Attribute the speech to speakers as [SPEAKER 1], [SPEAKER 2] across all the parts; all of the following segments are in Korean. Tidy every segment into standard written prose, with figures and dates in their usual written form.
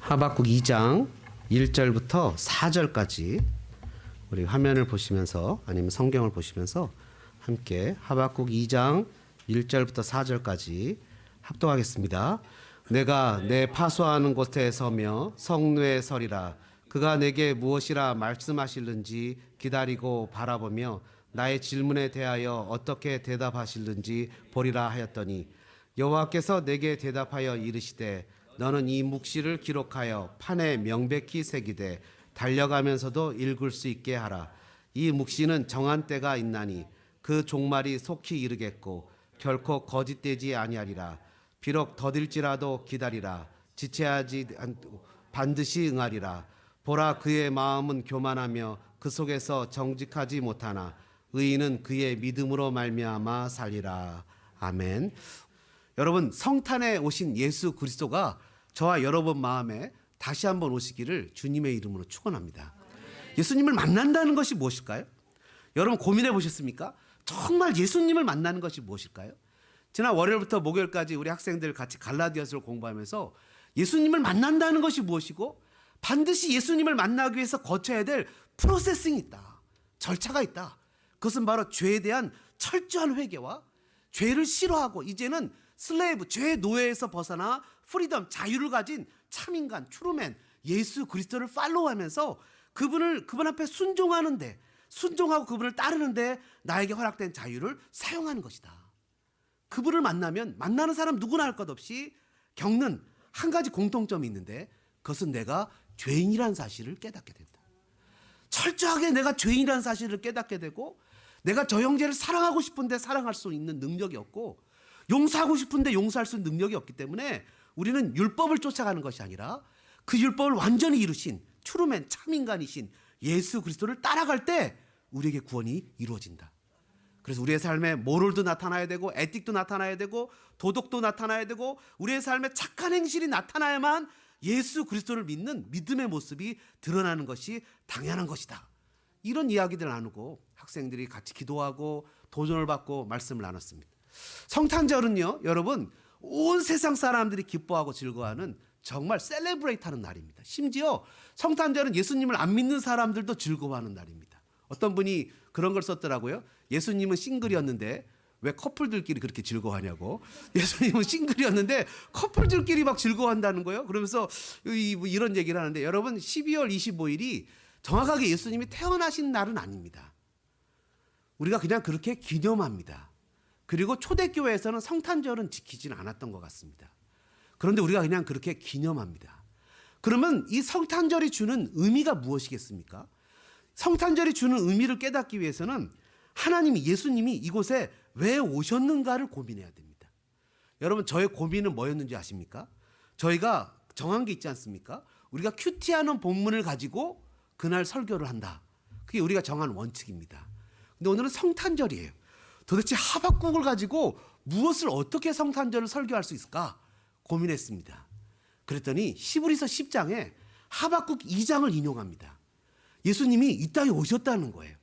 [SPEAKER 1] 하박국 2장 1절부터 4절까지 우리 화면을 보시면서 아니면 성경을 보시면서 함께 하박국 2장 1절부터 4절까지 합독하겠습니다. 내가 내 파수하는 곳에 서며 성루에 서리라. 그가 내게 무엇이라 말씀하실는지 기다리고 바라보며 나의 질문에 대하여 어떻게 대답하실는지 보리라 하였더니 여호와께서 내게 대답하여 이르시되 너는 이 묵시를 기록하여 판에 명백히 새기되 달려가면서도 읽을 수 있게 하라. 이 묵시는 정한 때가 있나니 그 종말이 속히 이르겠고 결코 거짓되지 아니하리라. 비록 더딜지라도 기다리라. 지체하지 않고 반드시 응하리라. 보라, 그의 마음은 교만하며 그 속에서 정직하지 못하나 의인은 그의 믿음으로 말미암아 살리라. 아멘. 여러분, 성탄에 오신 예수 그리스도가 저와 여러분 마음에 다시 한번 오시기를 주님의 이름으로 축원합니다. 예수님을 만난다는 것이 무엇일까요? 여러분 고민해 보셨습니까? 정말 예수님을 만나는 것이 무엇일까요? 지난 월요일부터 목요일까지 우리 학생들 같이 갈라디아서를 공부하면서 예수님을 만난다는 것이 무엇이고 반드시 예수님을 만나기 위해서 거쳐야 될 프로세싱이 있다. 절차가 있다. 그것은 바로 죄에 대한 철저한 회개와 죄를 싫어하고 이제는 슬레이브, 죄의 노예에서 벗어나 프리덤, 자유를 가진 참인간, 트루맨, 예수 그리스도를 팔로우하면서 그분 앞에 순종하는데, 순종하고 그분을 따르는데 나에게 허락된 자유를 사용하는 것이다. 그분을 만나면 만나는 사람 누구나 할 것 없이 겪는 한 가지 공통점이 있는데 그것은 내가 죄인이라는 사실을 깨닫게 된다. 철저하게 내가 죄인이라는 사실을 깨닫게 되고 내가 저 형제를 사랑하고 싶은데 사랑할 수 있는 능력이 없고 용서하고 싶은데 용서할 수 있는 능력이 없기 때문에 우리는 율법을 쫓아가는 것이 아니라 그 율법을 완전히 이루신 트루맨, 참인간이신 예수 그리스도를 따라갈 때 우리에게 구원이 이루어진다. 그래서 우리의 삶에 모럴도 나타나야 되고 에틱도 나타나야 되고 도덕도 나타나야 되고 우리의 삶에 착한 행실이 나타나야만 예수 그리스도를 믿는 믿음의 모습이 드러나는 것이 당연한 것이다. 이런 이야기들을 나누고 학생들이 같이 기도하고 도전을 받고 말씀을 나눴습니다. 성탄절은요, 여러분, 온 세상 사람들이 기뻐하고 즐거워하는 정말 셀레브레이트하는 날입니다. 심지어 성탄절은 예수님을 안 믿는 사람들도 즐거워하는 날입니다. 어떤 분이 그런 걸 썼더라고요. 예수님은 싱글이었는데 왜 커플들끼리 그렇게 즐거워하냐고. 예수님은 싱글이었는데 커플들끼리 막 즐거워한다는 거예요. 그러면서 이런 얘기를 하는데 여러분 12월 25일이 정확하게 예수님이 태어나신 날은 아닙니다. 우리가 그냥 그렇게 기념합니다. 그리고 초대교회에서는 성탄절은 지키지는 않았던 것 같습니다. 그런데 우리가 그냥 그렇게 기념합니다. 그러면 이 성탄절이 주는 의미가 무엇이겠습니까? 성탄절이 주는 의미를 깨닫기 위해서는 하나님이, 예수님이 이곳에 왜 오셨는가를 고민해야 됩니다. 여러분, 저의 고민은 뭐였는지 아십니까? 저희가 정한 게 있지 않습니까? 우리가 큐티하는 본문을 가지고 그날 설교를 한다. 그게 우리가 정한 원칙입니다. 근데 오늘은 성탄절이에요. 도대체 하박국을 가지고 무엇을 어떻게 성탄절을 설교할 수 있을까 고민했습니다. 그랬더니 히브리서 10장에 하박국 2장을 인용합니다. 예수님이 이 땅에 오셨다는 거예요.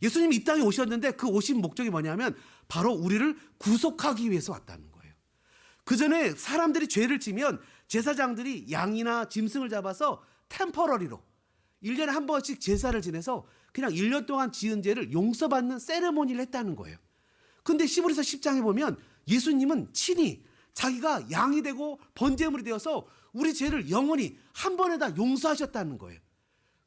[SPEAKER 1] 예수님이 이 땅에 오셨는데 그 오신 목적이 뭐냐면 바로 우리를 구속하기 위해서 왔다는 거예요. 그 전에 사람들이 죄를 지면 제사장들이 양이나 짐승을 잡아서 템퍼러리로 1년에 한 번씩 제사를 지내서 그냥 1년 동안 지은 죄를 용서받는 세레모니를 했다는 거예요. 근데 히브리서 10장에 보면 예수님은 친히 자기가 양이 되고 번제물이 되어서 우리 죄를 영원히 한 번에 다 용서하셨다는 거예요.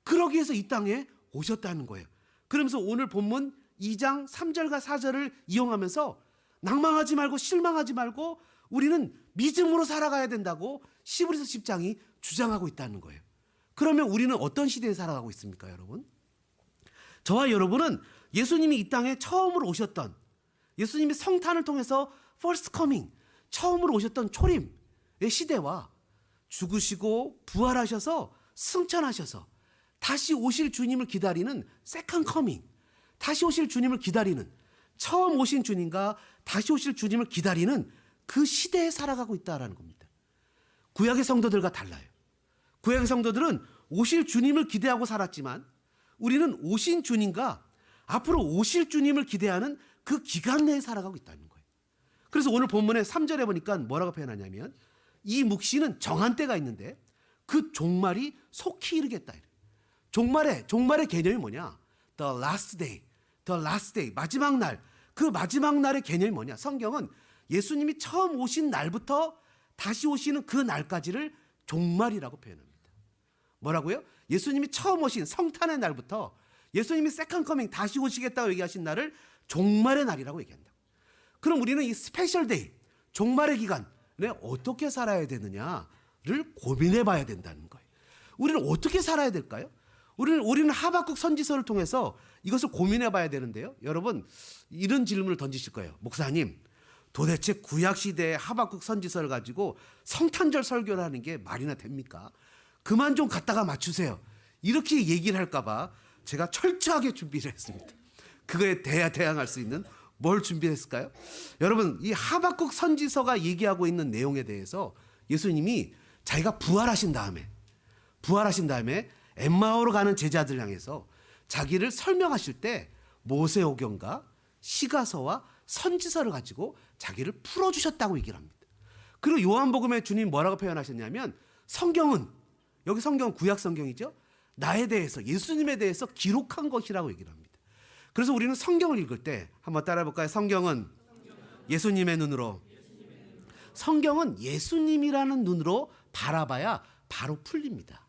[SPEAKER 1] 그러기 위해서 이 땅에 오셨다는 거예요. 그러면서 오늘 본문 2장 3절과 4절을 이용하면서 낭망하지 말고 실망하지 말고 우리는 믿음으로 살아가야 된다고 히브리서 10장이 주장하고 있다는 거예요. 그러면 우리는 어떤 시대에 살아가고 있습니까, 여러분? 저와 여러분은 예수님이 이 땅에 처음으로 오셨던, 예수님이 성탄을 통해서 first coming, 처음으로 오셨던 초림의 시대와 죽으시고 부활하셔서 승천하셔서 다시 오실 주님을 기다리는 second coming, 다시 오실 주님을 기다리는, 처음 오신 주님과 다시 오실 주님을 기다리는 그 시대에 살아가고 있다는 겁니다. 구약의 성도들과 달라요. 구약의 성도들은 오실 주님을 기대하고 살았지만 우리는 오신 주님과 앞으로 오실 주님을 기대하는 그 기간 내에 살아가고 있다는 거예요. 그래서 오늘 본문의 3절에 보니까 뭐라고 표현하냐면 이 묵시는 정한 때가 있는데 그 종말이 속히 이르겠다. 종말의 개념이 뭐냐? The last day. The last day. 마지막 날. 그 마지막 날의 개념이 뭐냐? 성경은 예수님이 처음 오신 날부터 다시 오시는 그 날까지를 종말이라고 표현합니다. 뭐라고요? 예수님이 처음 오신 성탄의 날부터 예수님이 세컨 커밍 다시 오시겠다고 얘기하신 날을 종말의 날이라고 얘기한다. 그럼 우리는 이 스페셜 데이, 종말의 기간에 어떻게 살아야 되느냐를 고민해 봐야 된다는 거예요. 우리는 어떻게 살아야 될까요? 우리는 하박국 선지서를 통해서 이것을 고민해 봐야 되는데요. 여러분, 이런 질문을 던지실 거예요. 목사님, 도대체 구약시대의 하박국 선지서를 가지고 성탄절 설교를 하는 게 말이나 됩니까? 그만 좀 갖다가 맞추세요. 이렇게 얘기를 할까봐 제가 철저하게 준비를 했습니다. 그거에 대항할 수 있는 뭘 준비했을까요? 여러분, 이 하박국 선지서가 얘기하고 있는 내용에 대해서 예수님이 자기가 부활하신 다음에 엠마오로 가는 제자들 향해서 자기를 설명하실 때 모세오경과 시가서와 선지서를 가지고 자기를 풀어주셨다고 얘기를 합니다. 그리고 요한복음에 주님 뭐라고 표현하셨냐면 여기 성경은 구약 성경이죠. 나에 대해서, 예수님에 대해서 기록한 것이라고 얘기를 합니다. 그래서 우리는 성경을 읽을 때 한번 따라해 볼까요? 성경은 예수님의 눈으로, 성경은 예수님이라는 눈으로 바라봐야 바로 풀립니다.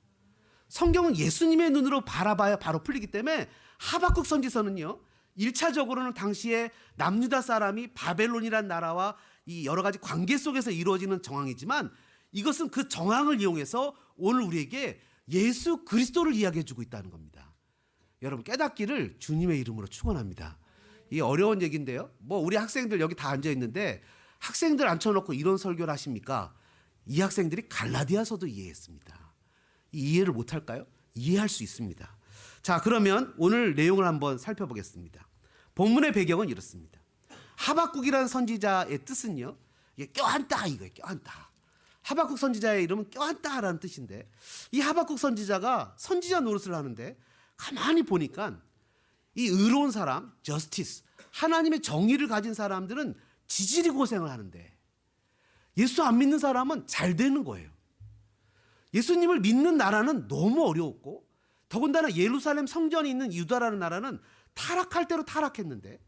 [SPEAKER 1] 성경은 예수님의 눈으로 바라봐야 바로 풀리기 때문에 하박국 선지서는요, 1차적으로는 당시에 남유다 사람이 바벨론이란 나라와 이 여러 가지 관계 속에서 이루어지는 정황이지만 이것은 그 정황을 이용해서 오늘 우리에게 예수 그리스도를 이야기해 주고 있다는 겁니다. 여러분, 깨닫기를 주님의 이름으로 축원합니다. 이게 어려운 얘기인데요. 우리 학생들 여기 다 앉아 있는데 학생들 앉혀놓고 이런 설교를 하십니까? 이 학생들이 갈라디아서도 이해했습니다. 이해를 못할까요? 이해할 수 있습니다. 자, 그러면 오늘 내용을 한번 살펴보겠습니다. 본문의 배경은 이렇습니다. 하박국이라는 선지자의 뜻은요, 이게 껴안다 이거예요. 껴안다. 하박국 선지자의 이름은 껴안다라는 뜻인데, 이 하박국 선지자가 선지자 노릇을 하는데 가만히 보니까 이 의로운 사람, 저스티스, 하나님의 정의를 가진 사람들은 지질이 고생을 하는데 예수 안 믿는 사람은 잘 되는 거예요. 예수님을 믿는 나라는 너무 어려웠고, 더군다나 예루살렘 성전이 있는 유다라는 나라는 타락할 대로 타락했는데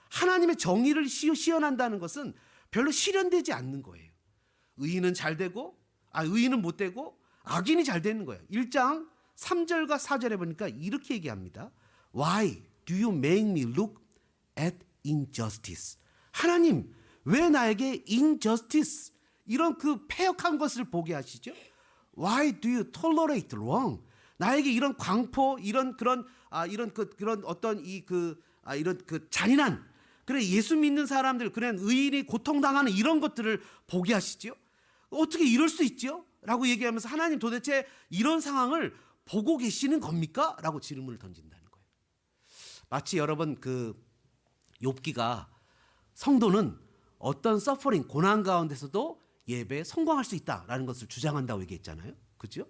[SPEAKER 1] 하나님의 정의를 시연한다는 것은 별로 실현되지 않는 거예요. 의인은 잘 되고, 의인은 못 되고, 악인이 잘 되는 거예요. 1장 3절과 4절에 보니까 이렇게 얘기합니다. Why do you make me look at injustice? 하나님, 왜 나에게 injustice, 이런 그 패역한 것을 보게 하시죠? Why do you tolerate wrong? 나에게 이런 광포, 이런 잔인한, 그래 예수 믿는 사람들, 그래 의인이 고통당하는 이런 것들을 보게 하시죠. 어떻게 이럴 수 있죠? 라고 얘기하면서 하나님 도대체 이런 상황을 보고 계시는 겁니까? 라고 질문을 던진다는 거예요. 마치 여러분 욥기가 성도는 어떤 서퍼링, 고난 가운데서도 예배에 성공할 수 있다라는 것을 주장한다고 얘기했잖아요. 그죠?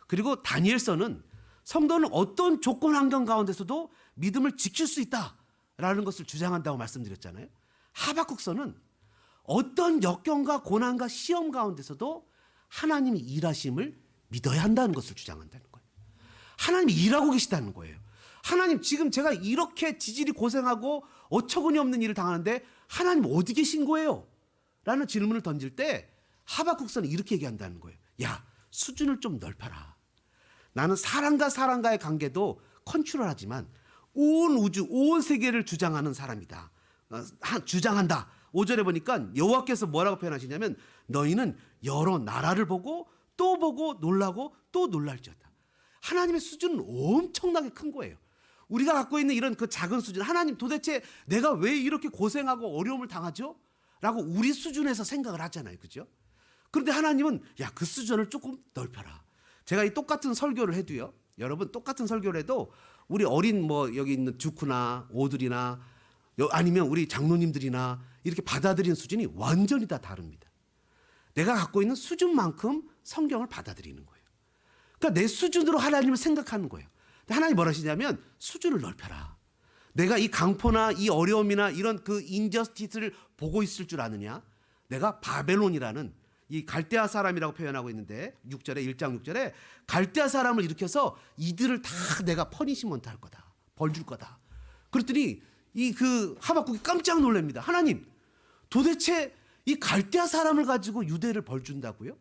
[SPEAKER 1] 그리고 다니엘서는 성도는 어떤 조건 환경 가운데서도 믿음을 지킬 수 있다라는 것을 주장한다고 말씀드렸잖아요. 하박국서는 어떤 역경과 고난과 시험 가운데서도 하나님이 일하심을 믿어야 한다는 것을 주장한다는 거예요. 하나님이 일하고 계시다는 거예요. 하나님, 지금 제가 이렇게 지질이 고생하고 어처구니 없는 일을 당하는데 하나님 어디 계신 거예요? 라는 질문을 던질 때 하박국서는 이렇게 얘기한다는 거예요. 야, 수준을 좀 넓혀라. 나는 사람과 사람과의 관계도 컨트롤하지만 온 우주, 온 세계를 주장하는 사람이다. 주장한다. 5절에 보니까 여호와께서 뭐라고 표현하시냐면 너희는 여러 나라를 보고 또 보고 놀라고 또 놀랄지어다. 하나님의 수준은 엄청나게 큰 거예요. 우리가 갖고 있는 이런 그 작은 수준, 하나님 도대체 내가 왜 이렇게 고생하고 어려움을 당하죠? 라고 우리 수준에서 생각을 하잖아요. 그죠? 그런데 하나님은 그 수준을 조금 넓혀라. 제가 이 똑같은 설교를 해도요, 여러분 똑같은 설교를 해도 우리 어린 여기 있는 주쿠나 오들이나 아니면 우리 장로님들이나 이렇게 받아들이는 수준이 완전히 다 다릅니다. 내가 갖고 있는 수준만큼 성경을 받아들이는 거예요. 그러니까 내 수준으로 하나님을 생각하는 거예요. 하나님이 뭐라 하시냐면 수준을 넓혀라. 내가 이 강포나 이 어려움이나 이런 그 인저스티스를 보고 있을 줄 아느냐? 내가 바벨론이라는 이 갈대아 사람이라고 표현하고 있는데 6절에 1장 6절에 갈대아 사람을 일으켜서 이들을 다 내가 퍼니시먼트 할 거다. 벌 줄 거다. 그랬더니 이 그 하박국이 깜짝 놀랍니다. 하나님, 도대체 이 갈대아 사람을 가지고 유대를 벌 준다고요?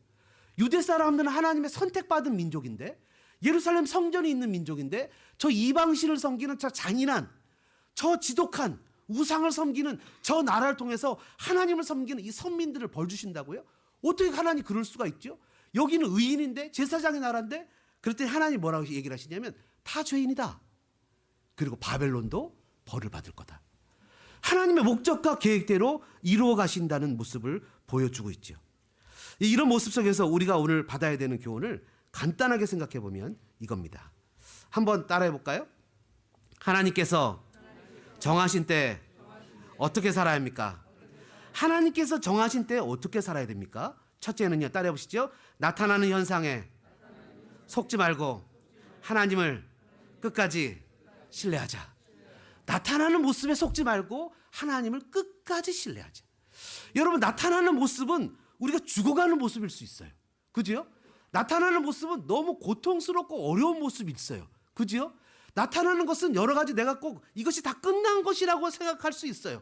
[SPEAKER 1] 유대 사람들은 하나님의 선택받은 민족인데, 예루살렘 성전이 있는 민족인데, 저 이방신을 섬기는 저 잔인한, 저 지독한 우상을 섬기는 저 나라를 통해서 하나님을 섬기는 이 선민들을 벌 주신다고요? 어떻게 하나님 그럴 수가 있죠? 여기는 의인인데, 제사장의 나라인데. 그랬더니 하나님 뭐라고 얘기를 하시냐면 다 죄인이다. 그리고 바벨론도 벌을 받을 거다. 하나님의 목적과 계획대로 이루어 가신다는 모습을 보여주고 있죠. 이런 모습 속에서 우리가 오늘 받아야 되는 교훈을 간단하게 생각해 보면 이겁니다. 한번 따라해 볼까요? 하나님께서 정하신 때 어떻게 살아야 합니까? 하나님께서 정하신 때 어떻게 살아야 됩니까? 첫째는요, 따라해 보시죠. 나타나는 현상에 속지 말고 하나님을 끝까지 신뢰하자. 나타나는 모습에 속지 말고 하나님을 끝까지 신뢰하자. 여러분, 나타나는 모습은 우리가 죽어가는 모습일 수 있어요. 그죠? 나타나는 모습은 너무 고통스럽고 어려운 모습이 있어요. 그죠? 나타나는 것은 여러 가지 내가 꼭 이것이 다 끝난 것이라고 생각할 수 있어요.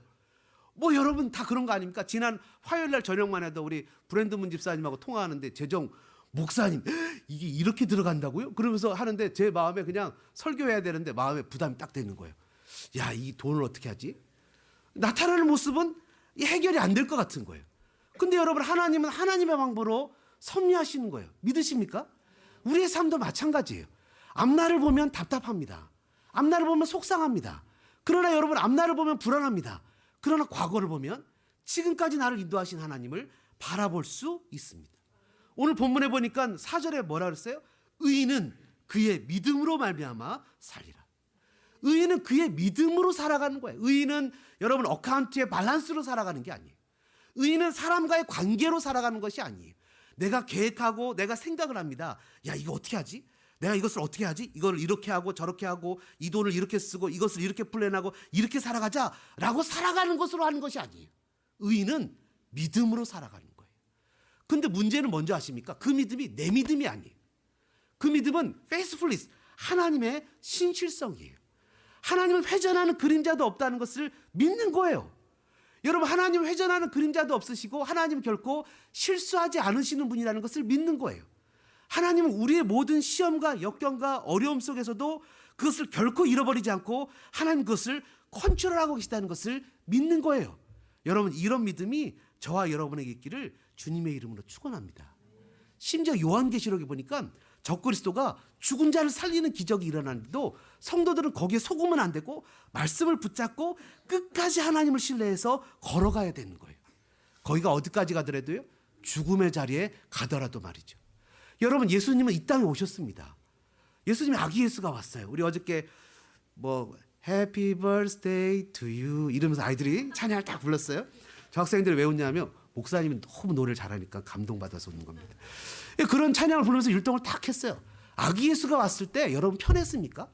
[SPEAKER 1] 뭐 여러분 다 그런 거 아닙니까? 지난 화요일 날 저녁만 해도 우리 브랜드문 집사님하고 통화하는데 재정 목사님, 이게 이렇게 들어간다고요? 그러면서 하는데 제 마음에 그냥 설교해야 되는데 마음에 부담이 딱 되는 거예요. 야, 이 돈을 어떻게 하지? 나타나는 모습은 해결이 안 될 것 같은 거예요. 근데 여러분, 하나님은 하나님의 방법으로 섭리하시는 거예요. 믿으십니까? 우리의 삶도 마찬가지예요. 앞날을 보면 답답합니다. 앞날을 보면 속상합니다. 그러나 여러분, 앞날을 보면 불안합니다. 그러나 과거를 보면 지금까지 나를 인도하신 하나님을 바라볼 수 있습니다. 오늘 본문에 보니까 4절에 뭐라 그랬어요? 의인은 그의 믿음으로 말미암아 살리라. 의인은 그의 믿음으로 살아가는 거예요. 의인은 여러분 어카운트의 밸런스로 살아가는 게 아니에요. 의인은 사람과의 관계로 살아가는 것이 아니에요. 내가 계획하고 내가 생각을 합니다. 야, 이거 어떻게 하지? 내가 이것을 어떻게 하지? 이걸 이렇게 하고 저렇게 하고 이 돈을 이렇게 쓰고 이것을 이렇게 플랜하고 이렇게 살아가자라고 살아가는 것으로 하는 것이 아니에요. 의인은 믿음으로 살아가는 거예요. 근데 문제는 뭔지 아십니까? 그 믿음이 내 믿음이 아니에요. 그 믿음은 faithfulness, 하나님의 신실성이에요. 하나님은 회전하는 그림자도 없다는 것을 믿는 거예요. 여러분, 하나님 회전하는 그림자도 없으시고 하나님 결코 실수하지 않으시는 분이라는 것을 믿는 거예요. 하나님은 우리의 모든 시험과 역경과 어려움 속에서도 그것을 결코 잃어버리지 않고 하나님 그것을 컨트롤하고 계시다는 것을 믿는 거예요. 여러분, 이런 믿음이 저와 여러분에게 있기를 주님의 이름으로 축원합니다. 심지어 요한계시록에 보니까 적그리스도가 죽은 자를 살리는 기적이 일어나는데도 성도들은 거기에 속으면 안 되고 말씀을 붙잡고 끝까지 하나님을 신뢰해서 걸어가야 되는 거예요. 거기가 어디까지 가더라도요, 죽음의 자리에 가더라도 말이죠. 여러분, 예수님은 이 땅에 오셨습니다. 예수님이 아기 예수가 왔어요. 우리 어저께 뭐 Happy Birthday to you 이러면서 아이들이 찬양을 딱 불렀어요. 저 학생들이 왜 웃냐면 목사님이 너무 노래를 잘하니까 감동받아서 웃는 겁니다. 그런 찬양을 부르면서 율동을 딱 했어요. 아기 예수가 왔을 때 여러분 편했습니까?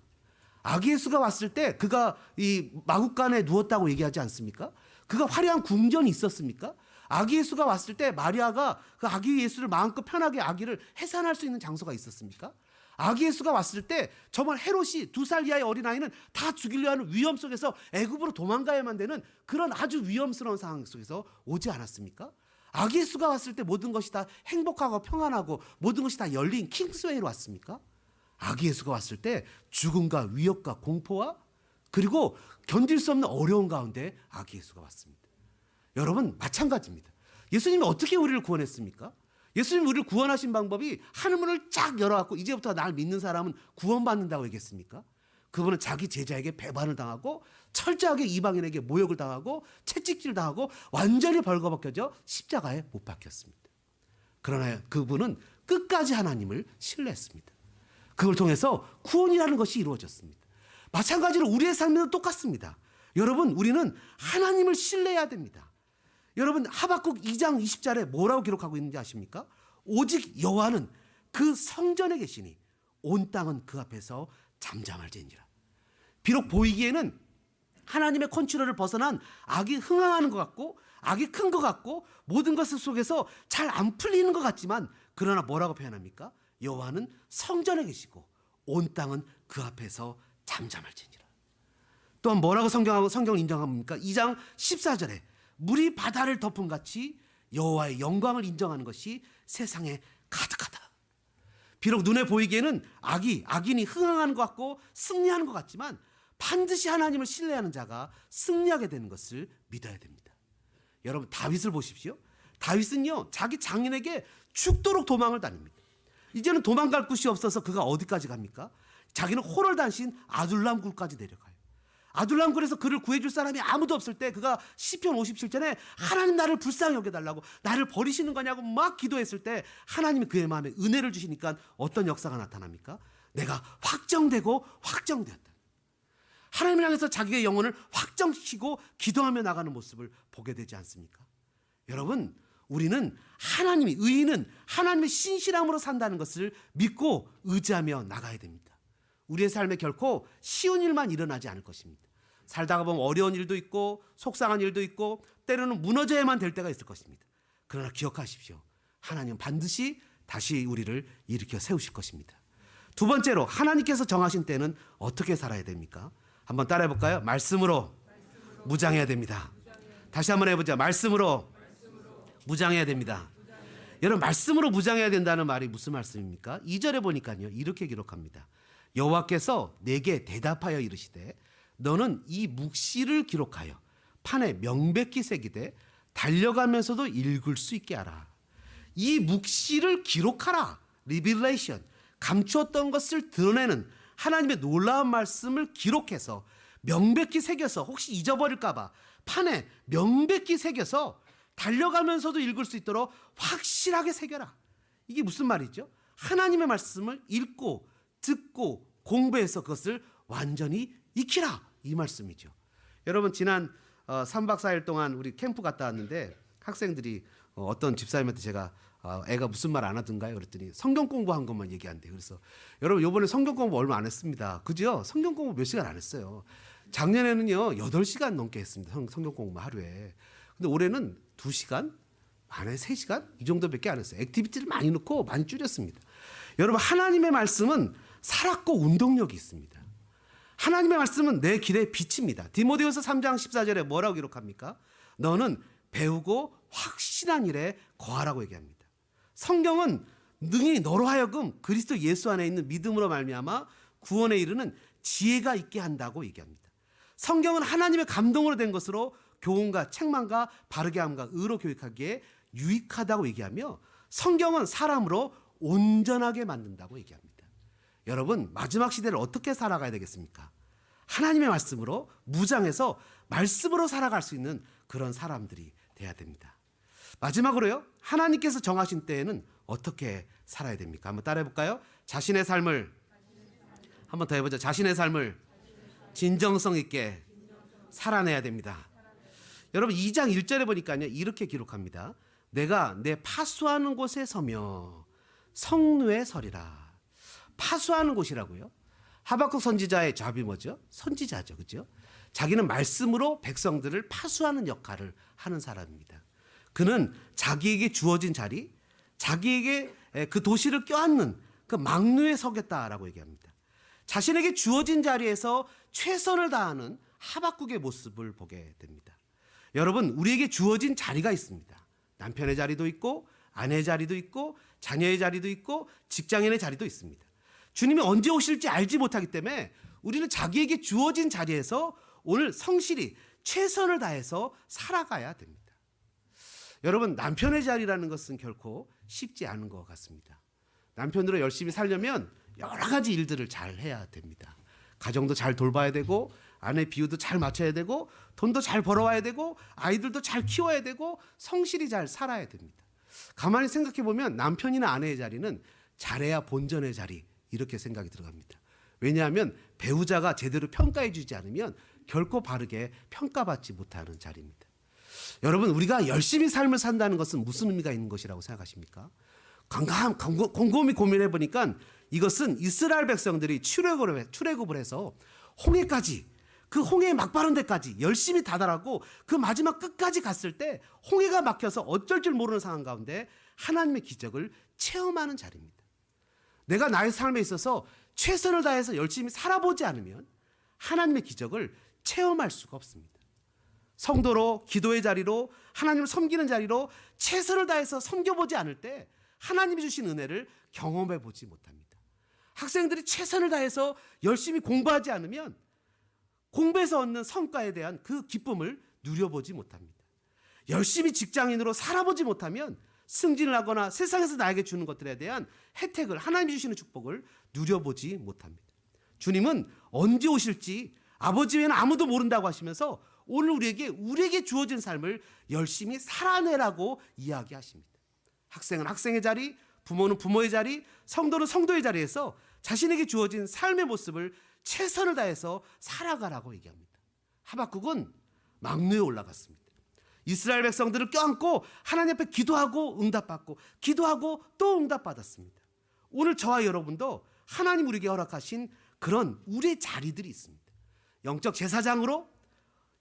[SPEAKER 1] 아기 예수가 왔을 때 그가 이 마구간에 누웠다고 얘기하지 않습니까? 그가 화려한 궁전이 있었습니까? 아기 예수가 왔을 때 마리아가 그 아기 예수를 마음껏 편하게 아기를 해산할 수 있는 장소가 있었습니까? 아기 예수가 왔을 때 정말 헤롯이 2살 이하의 어린아이는 다 죽이려 하는 위험 속에서 애굽으로 도망가야만 되는 그런 아주 위험스러운 상황 속에서 오지 않았습니까? 아기 예수가 왔을 때 모든 것이 다 행복하고 평안하고 모든 것이 다 열린 킹스웨이로 왔습니까? 아기 예수가 왔을 때 죽음과 위협과 공포와 그리고 견딜 수 없는 어려운 가운데 아기 예수가 왔습니다. 여러분, 마찬가지입니다. 예수님이 어떻게 우리를 구원했습니까? 예수님이 우리를 구원하신 방법이 하늘문을 쫙 열어갖고 이제부터 날 믿는 사람은 구원받는다고 얘기했습니까? 그분은 자기 제자에게 배반을 당하고 철저하게 이방인에게 모욕을 당하고 채찍질 당하고 완전히 벌거벗겨져 십자가에 못 박혔습니다. 그러나 그분은 끝까지 하나님을 신뢰했습니다. 그걸 통해서 구원이라는 것이 이루어졌습니다. 마찬가지로 우리의 삶에도 똑같습니다. 여러분, 우리는 하나님을 신뢰해야 됩니다. 여러분, 하박국 2장 20절에 뭐라고 기록하고 있는지 아십니까? 오직 여호와는 그 성전에 계시니 온 땅은 그 앞에서 잠잠할지니라. 비록 보이기에는 하나님의 컨트롤을 벗어난 악이 흥황하는 것 같고 악이 큰 것 같고 모든 것을 속에서 잘 안 풀리는 것 같지만 그러나 뭐라고 표현합니까? 여호와는 성전에 계시고 온 땅은 그 앞에서 잠잠할지니라. 또한 뭐라고 성경을 인정합니까? 2장 14절에 물이 바다를 덮은 같이 여호와의 영광을 인정하는 것이 세상에 가득하다. 비록 눈에 보이기에는 악인이 흥황하는 것 같고 승리하는 것 같지만 반드시 하나님을 신뢰하는 자가 승리하게 되는 것을 믿어야 됩니다. 여러분 다윗을 보십시오. 다윗은요 자기 장인에게 죽도록 도망을 다닙니다. 이제는 도망갈 곳이 없어서 그가 어디까지 갑니까? 자기는 호를 단신 아둘람 굴까지 내려가요. 아둘람 굴에서 그를 구해줄 사람이 아무도 없을 때 그가 시편 57절에 하나님 나를 불쌍히 여겨달라고 나를 버리시는 거냐고 막 기도했을 때 하나님이 그의 마음에 은혜를 주시니까 어떤 역사가 나타납니까? 내가 확정되고 확정되었다. 하나님을 향해서 자기의 영혼을 확정시키고 기도하며 나가는 모습을 보게 되지 않습니까? 여러분 우리는 의인은 하나님의 신실함으로 산다는 것을 믿고 의지하며 나가야 됩니다. 우리의 삶에 결코 쉬운 일만 일어나지 않을 것입니다. 살다가 보면 어려운 일도 있고 속상한 일도 있고 때로는 무너져야만 될 때가 있을 것입니다. 그러나 기억하십시오. 하나님은 반드시 다시 우리를 일으켜 세우실 것입니다. 두 번째로 하나님께서 정하신 때는 어떻게 살아야 됩니까? 한번 따라해 볼까요? 말씀으로 무장해야 됩니다. 다시 한번 해보자. 말씀으로 무장해야 됩니다. 여러분 말씀으로 무장해야 된다는 말이 무슨 말씀입니까? 2절에 보니까요 이렇게 기록합니다. 여호와께서 내게 대답하여 이르시되 너는 이 묵시를 기록하여 판에 명백히 새기되 달려가면서도 읽을 수 있게 하라. 이 묵시를 기록하라. 리빌레이션, 감추었던 것을 드러내는 하나님의 놀라운 말씀을 기록해서 명백히 새겨서 혹시 잊어버릴까 봐 판에 명백히 새겨서 달려가면서도 읽을 수 있도록 확실하게 새겨라. 이게 무슨 말이죠? 하나님의 말씀을 읽고 듣고 공부해서 그것을 완전히 익히라 이 말씀이죠. 여러분 지난 3박 4일 동안 우리 캠프 갔다 왔는데 학생들이 어떤 집사님한테 제가 애가 무슨 말 안 하던가요? 그랬더니 성경 공부한 것만 얘기한대요. 그래서 여러분 이번에 성경 공부 얼마 안 했습니다. 그죠? 성경 공부 몇 시간 안 했어요. 작년에는요 8시간 넘게 했습니다. 성경 공부 하루에. 근데 올해는 2시간 안에 3시간 이 정도밖에 안 했어요. 액티비티를 많이 넣고 많이 줄였습니다. 여러분 하나님의 말씀은 살았고 운동력이 있습니다. 하나님의 말씀은 내 길의 빛입니다. 디모데후서 3장 14절에 뭐라고 기록합니까? 너는 배우고 확신한 일에 거하라고 얘기합니다. 성경은 능히 너로 하여금 그리스도 예수 안에 있는 믿음으로 말미암아 구원에 이르는 지혜가 있게 한다고 얘기합니다. 성경은 하나님의 감동으로 된 것으로 교훈과 책망과 바르게 함과 의로 교육하기에 유익하다고 얘기하며 성경은 사람으로 온전하게 만든다고 얘기합니다. 여러분 마지막 시대를 어떻게 살아가야 되겠습니까? 하나님의 말씀으로 무장해서 말씀으로 살아갈 수 있는 그런 사람들이 돼야 됩니다. 마지막으로요 하나님께서 정하신 때에는 어떻게 살아야 됩니까? 한번 따라해 볼까요? 자신의 삶을 한번 더 해보죠. 자신의 삶을 진정성 있게 살아내야 됩니다. 여러분 2장 1절에 보니까요 이렇게 기록합니다. 내가 내 파수하는 곳에 서며 성루에 서리라. 파수하는 곳이라고요. 하박국 선지자의 잡이 뭐죠? 선지자죠. 그죠? 자기는 말씀으로 백성들을 파수하는 역할을 하는 사람입니다. 그는 자기에게 주어진 자리, 자기에게 그 도시를 껴안는 그 망루에 서겠다라고 얘기합니다. 자신에게 주어진 자리에서 최선을 다하는 하박국의 모습을 보게 됩니다. 여러분 우리에게 주어진 자리가 있습니다. 남편의 자리도 있고 아내의 자리도 있고 자녀의 자리도 있고 직장인의 자리도 있습니다. 주님이 언제 오실지 알지 못하기 때문에 우리는 자기에게 주어진 자리에서 오늘 성실히 최선을 다해서 살아가야 됩니다. 여러분 남편의 자리라는 것은 결코 쉽지 않은 것 같습니다. 남편으로 열심히 살려면 여러 가지 일들을 잘 해야 됩니다. 가정도 잘 돌봐야 되고 아내 비유도 잘 맞춰야 되고 돈도 잘 벌어와야 되고 아이들도 잘 키워야 되고 성실히 잘 살아야 됩니다. 가만히 생각해 보면 남편이나 아내의 자리는 잘해야 본전의 자리 이렇게 생각이 들어갑니다. 왜냐하면 배우자가 제대로 평가해 주지 않으면 결코 바르게 평가받지 못하는 자리입니다. 여러분 우리가 열심히 삶을 산다는 것은 무슨 의미가 있는 것이라고 생각하십니까? 곰곰이 고민해 보니까 이것은 이스라엘 백성들이 출애굽을 해서 홍해까지 그 홍해에 막바른 데까지 열심히 다다라고 그 마지막 끝까지 갔을 때 홍해가 막혀서 어쩔 줄 모르는 상황 가운데 하나님의 기적을 체험하는 자리입니다. 내가 나의 삶에 있어서 최선을 다해서 열심히 살아보지 않으면 하나님의 기적을 체험할 수가 없습니다. 성도로, 기도의 자리로, 하나님을 섬기는 자리로 최선을 다해서 섬겨보지 않을 때 하나님이 주신 은혜를 경험해 보지 못합니다. 학생들이 최선을 다해서 열심히 공부하지 않으면 공부에서 얻는 성과에 대한 그 기쁨을 누려보지 못합니다. 열심히 직장인으로 살아보지 못하면 승진을 하거나 세상에서 나에게 주는 것들에 대한 혜택을, 하나님이 주시는 축복을 누려보지 못합니다. 주님은 언제 오실지 아버지 외에는 아무도 모른다고 하시면서 오늘 우리에게 주어진 삶을 열심히 살아내라고 이야기하십니다. 학생은 학생의 자리, 부모는 부모의 자리, 성도는 성도의 자리에서 자신에게 주어진 삶의 모습을 최선을 다해서 살아가라고 얘기합니다. 하박국은 망루에 올라갔습니다. 이스라엘 백성들을 껴안고 하나님 앞에 기도하고 응답받고 기도하고 또 응답받았습니다. 오늘 저와 여러분도 하나님 우리에게 허락하신 그런 우리의 자리들이 있습니다. 영적 제사장으로,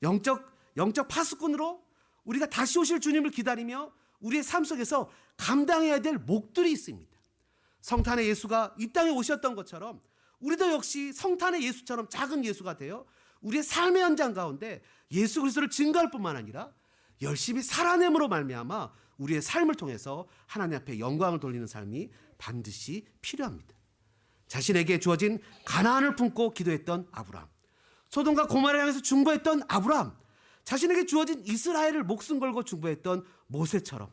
[SPEAKER 1] 영적 파수꾼으로 우리가 다시 오실 주님을 기다리며 우리의 삶 속에서 감당해야 될 몫들이 있습니다. 성탄의 예수가 이 땅에 오셨던 것처럼 우리도 역시 성탄의 예수처럼 작은 예수가 되어 우리의 삶의 현장 가운데 예수 그리스도를 증거할 뿐만 아니라 열심히 살아냄으로 말미암아 우리의 삶을 통해서 하나님 앞에 영광을 돌리는 삶이 반드시 필요합니다. 자신에게 주어진 가나안을 품고 기도했던 아브라함, 소돔과 고모라를 향해서 중보했던 아브라함, 자신에게 주어진 이스라엘을 목숨 걸고 중보했던 모세처럼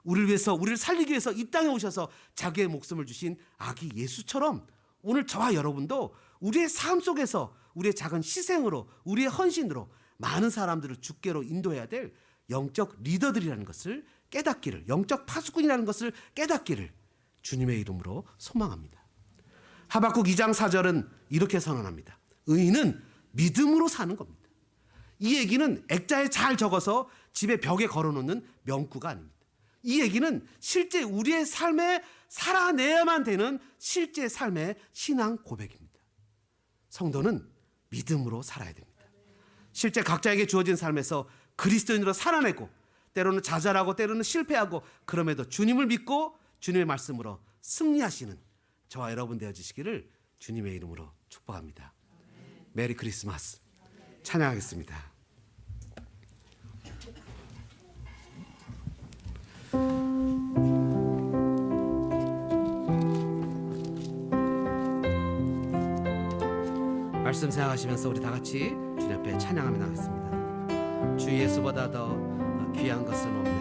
[SPEAKER 1] 우리를 위해서, 우리를 살리기 위해서 이 땅에 오셔서 자기의 목숨을 주신 아기 예수처럼 오늘 저와 여러분도 우리의 삶 속에서 우리의 작은 희생으로, 우리의 헌신으로 많은 사람들을 주께로 인도해야 될 영적 리더들이라는 것을 깨닫기를, 영적 파수꾼이라는 것을 깨닫기를 주님의 이름으로 소망합니다. 하박국 2장 4절은 이렇게 선언합니다. 의인은 믿음으로 사는 겁니다. 이 얘기는 액자에 잘 적어서 집에 벽에 걸어놓는 명구가 아닙니다. 이 얘기는 실제 우리의 삶에 살아내야만 되는 실제 삶의 신앙 고백입니다. 성도는 믿음으로 살아야 됩니다. 실제 각자에게 주어진 삶에서 그리스도인으로 살아내고 때로는 좌절하고 때로는 실패하고 그럼에도 주님을 믿고 주님의 말씀으로 승리하시는 저와 여러분 되어주시기를 주님의 이름으로 축복합니다. 메리 크리스마스. 찬양하겠습니다. 말씀 생각하시면서 우리 다 같이 주님 앞에 찬양하며 나가겠습니다. 주 예수보다 더 귀한 것은 없는